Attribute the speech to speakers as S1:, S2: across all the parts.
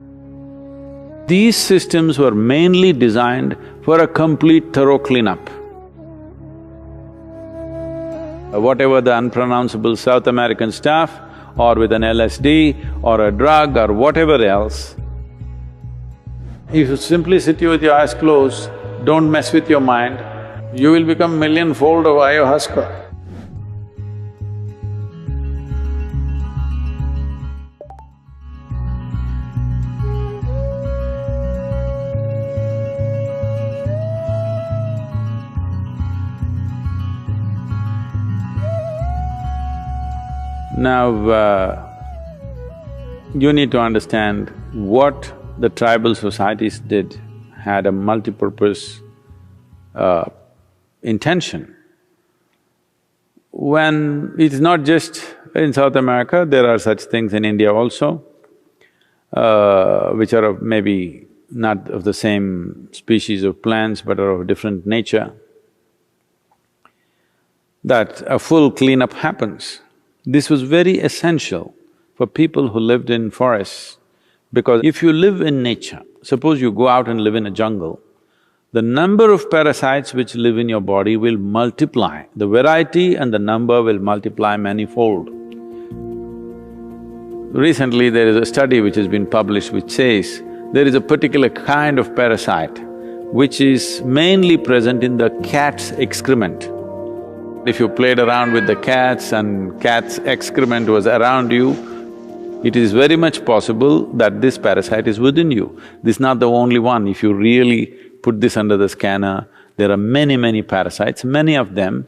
S1: These systems were mainly designed for a complete thorough cleanup. Whatever the unpronounceable South American stuff, or with an LSD or a drug or whatever else, if you simply sit with your eyes closed, don't mess with your mind, you will become millionfold of ayahuasca. Now, you need to understand what the tribal societies did had a multi-purpose intention. When it's not just in South America, there are such things in India also, which are of maybe not of the same species of plants but are of different nature, that a full cleanup happens. This was very essential for people who lived in forests, because if you live in nature, suppose you go out and live in a jungle, the number of parasites which live in your body will multiply, the variety and the number will multiply manifold. Recently there is a study which has been published which says there is a particular kind of parasite which is mainly present in the cat's excrement. If you played around with the cats and cat's excrement was around you, it is very much possible that this parasite is within you. This is not the only one. If you really put this under the scanner, there are many parasites, many of them.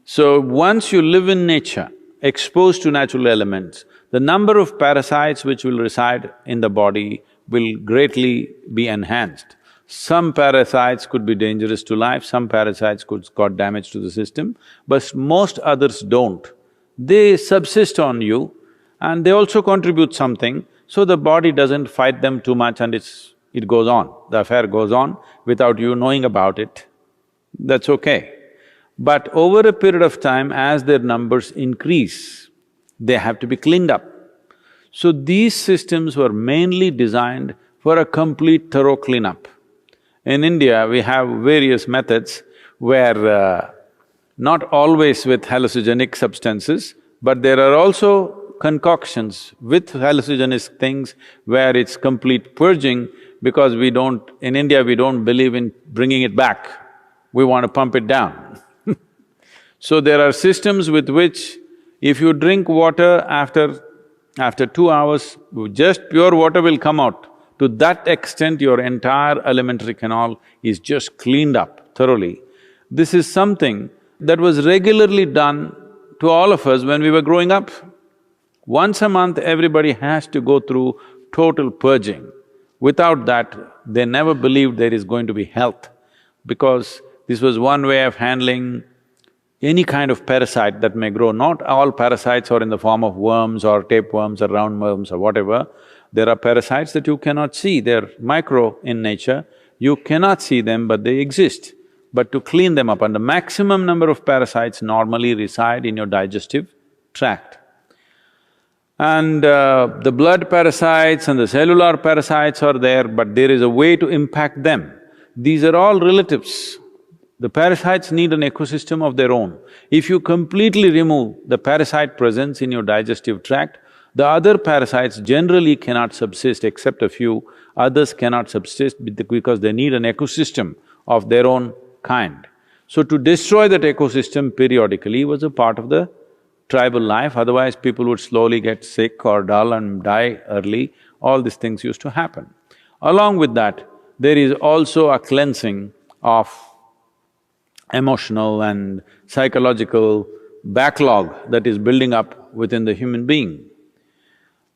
S1: So once you live in nature, exposed to natural elements, the number of parasites which will reside in the body will greatly be enhanced. Some parasites could be dangerous to life, some parasites could cause damage to the system, but most others don't. They subsist on you and they also contribute something, so the body doesn't fight them too much and it goes on, the affair goes on without you knowing about it. That's okay. But over a period of time, as their numbers increase, they have to be cleaned up. So these systems were mainly designed for a complete thorough cleanup. In India, we have various methods where not always with hallucinogenic substances, but there are also concoctions with hallucinogenic things where it's complete purging, because in India we don't believe in bringing it back, we want to pump it down. So there are systems with which if you drink water after 2 hours, just pure water will come out. To that extent, your entire alimentary canal is just cleaned up thoroughly. This is something that was regularly done to all of us when we were growing up. Once a month, everybody has to go through total purging. Without that, they never believed there is going to be health, because this was one way of handling any kind of parasite that may grow. Not all parasites are in the form of worms or tapeworms or roundworms or whatever. There are parasites that you cannot see, they're micro in nature, you cannot see them but they exist. But to clean them up, and the maximum number of parasites normally reside in your digestive tract. And the blood parasites and the cellular parasites are there, but there is a way to impact them. These are all relatives. The parasites need an ecosystem of their own. If you completely remove the parasite presence in your digestive tract, the other parasites generally cannot subsist, except a few. Others cannot subsist because they need an ecosystem of their own kind. So to destroy that ecosystem periodically was a part of the tribal life, otherwise people would slowly get sick or dull and die early. All these things used to happen. Along with that, there is also a cleansing of emotional and psychological backlog that is building up within the human being.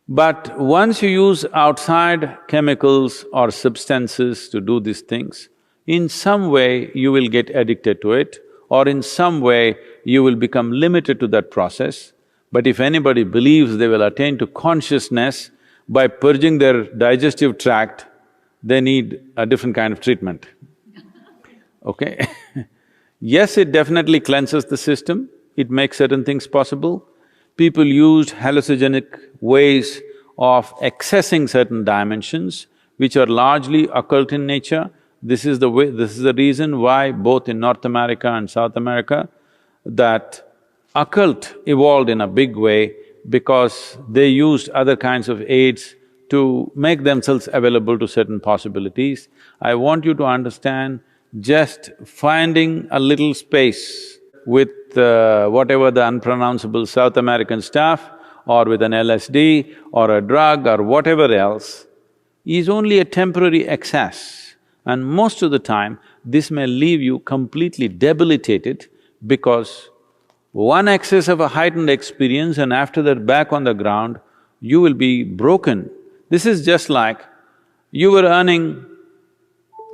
S1: But once you use outside chemicals or substances to do these things, in some way you will get addicted to it, or in some way you will become limited to that process. But if anybody believes they will attain to consciousness by purging their digestive tract, they need a different kind of treatment, okay? Yes, it definitely cleanses the system, it makes certain things possible. People used hallucinogenic ways of accessing certain dimensions which are largely occult in nature. This is the reason why both in North America and South America, that occult evolved in a big way because they used other kinds of aids to make themselves available to certain possibilities. I want you to understand, just finding a little space with whatever the unpronounceable South American stuff, or with an LSD or a drug or whatever else, is only a temporary excess. And most of the time, this may leave you completely debilitated because one excess of a heightened experience and after that back on the ground, you will be broken. This is just like you were earning,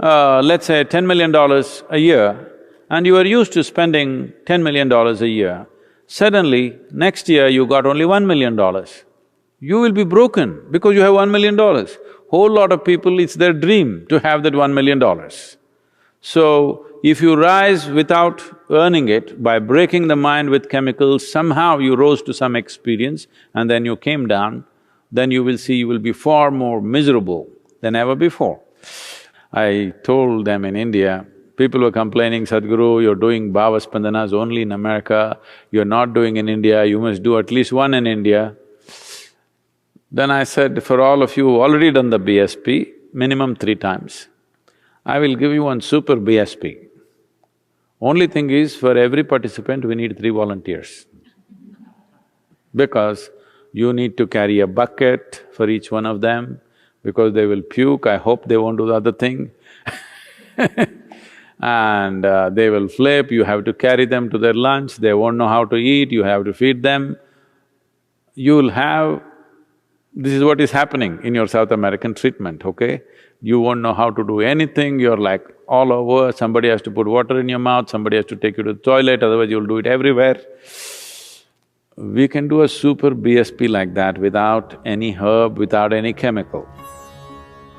S1: let's say $10 million a year and you were used to spending $10 million a year. Suddenly, next year you got only $1 million. You will be broken because you have $1 million. Whole lot of people, it's their dream to have that $1 million. So, if you rise without earning it, by breaking the mind with chemicals, somehow you rose to some experience and then you came down, then you will see you will be far more miserable than ever before. I told them in India, people were complaining, Sadhguru, you're doing Bhava Spandanas only in America, you're not doing in India, you must do at least one in India. Then I said, for all of you who already done the BSP, minimum 3 times, I will give you one super BSP. Only thing is, for every participant, we need 3 volunteers. Because you need to carry a bucket for each one of them, because they will puke, I hope they won't do the other thing and they will flip, you have to carry them to their lunch, they won't know how to eat, you have to feed them. You'll have… This is what is happening in your South American treatment, okay? You won't know how to do anything, you're like all over, somebody has to put water in your mouth, somebody has to take you to the toilet, otherwise you'll do it everywhere. We can do a super BSP like that without any herb, without any chemical.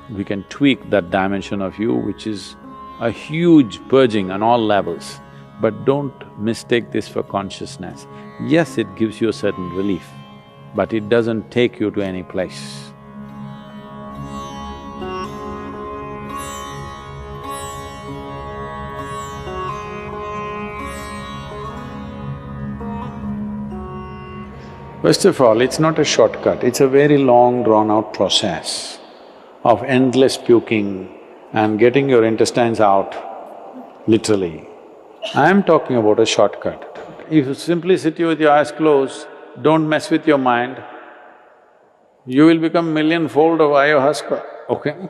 S1: We can tweak that dimension of you, which is a huge purging on all levels. But don't mistake this for consciousness. Yes, it gives you a certain relief, but it doesn't take you to any place. First of all, it's not a shortcut, it's a very long drawn-out process of endless puking and getting your intestines out, literally. I'm talking about a shortcut. If you simply sit with your eyes closed, don't mess with your mind, you will become millionfold of ayahuasca, okay?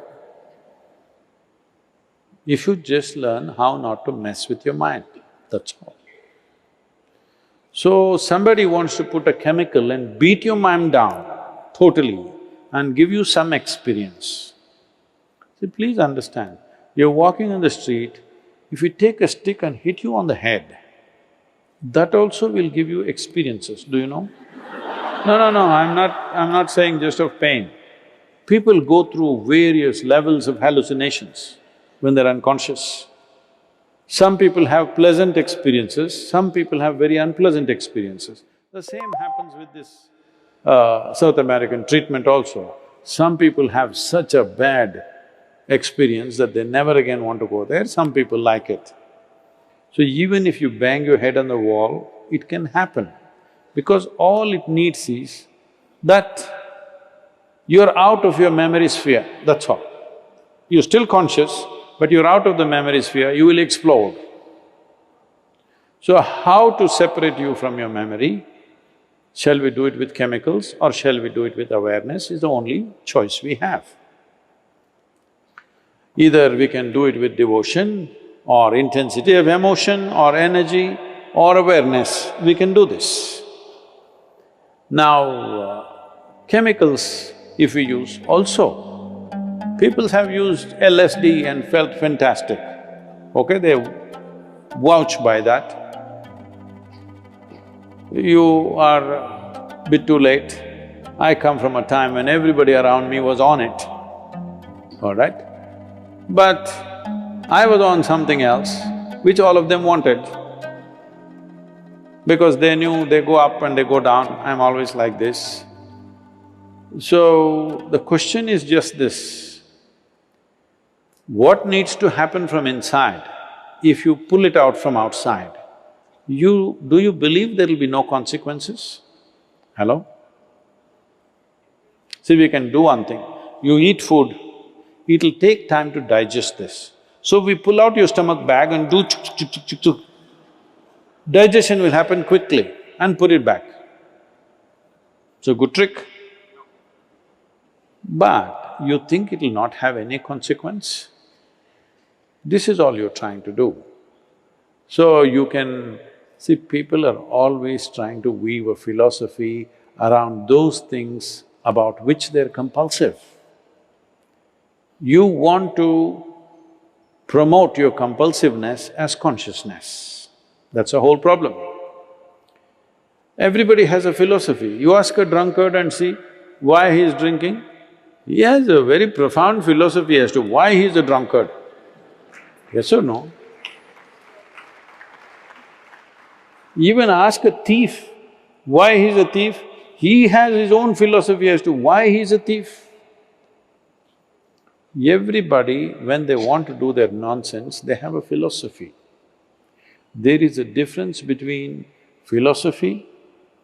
S1: You should just learn how not to mess with your mind, that's all. So, somebody wants to put a chemical and beat your mind down totally and give you some experience. See, please understand, you're walking on the street, if you take a stick and hit you on the head, that also will give you experiences, do you know? No, I'm not saying just of pain. People go through various levels of hallucinations when they're unconscious. Some people have pleasant experiences, some people have very unpleasant experiences. The same happens with this South American treatment also. Some people have such a bad experience that they never again want to go there, some people like it. So even if you bang your head on the wall, it can happen, because all it needs is that you're out of your memory sphere, that's all. You're still conscious, but you're out of the memory sphere, you will explode. So how to separate you from your memory? Shall we do it with chemicals or shall we do it with awareness is the only choice we have. Either we can do it with devotion or intensity of emotion or energy or awareness, we can do this. Now, chemicals if we use also, people have used LSD and felt fantastic, okay, they vouch by that. You are a bit too late. I come from a time when everybody around me was on it, all right? But I was on something else, which all of them wanted. Because they knew they go up and they go down, I'm always like this. So, the question is just this: what needs to happen from inside? If you pull it out from outside, do you believe there will be no consequences? Hello? See, we can do one thing. You eat food, it'll take time to digest this. So we pull out your stomach bag and do chuk chuk chuk chuk chuk chuk. Digestion will happen quickly and put it back. It's a good trick. But you think it'll not have any consequence? This is all you're trying to do. So you can… see, people are always trying to weave a philosophy around those things about which they're compulsive. You want to promote your compulsiveness as consciousness. That's the whole problem. Everybody has a philosophy. You ask a drunkard and see why he is drinking, he has a very profound philosophy as to why he is a drunkard. Yes or no? Even ask a thief why he's a thief, he has his own philosophy as to why he's a thief. Everybody, when they want to do their nonsense, they have a philosophy. There is a difference between philosophy,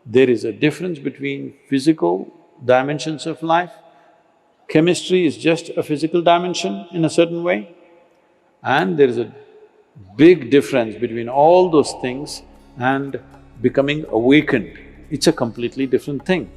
S1: there is a difference between physical dimensions of life. Chemistry is just a physical dimension in a certain way, and there is a big difference between all those things and becoming awakened. It's a completely different thing.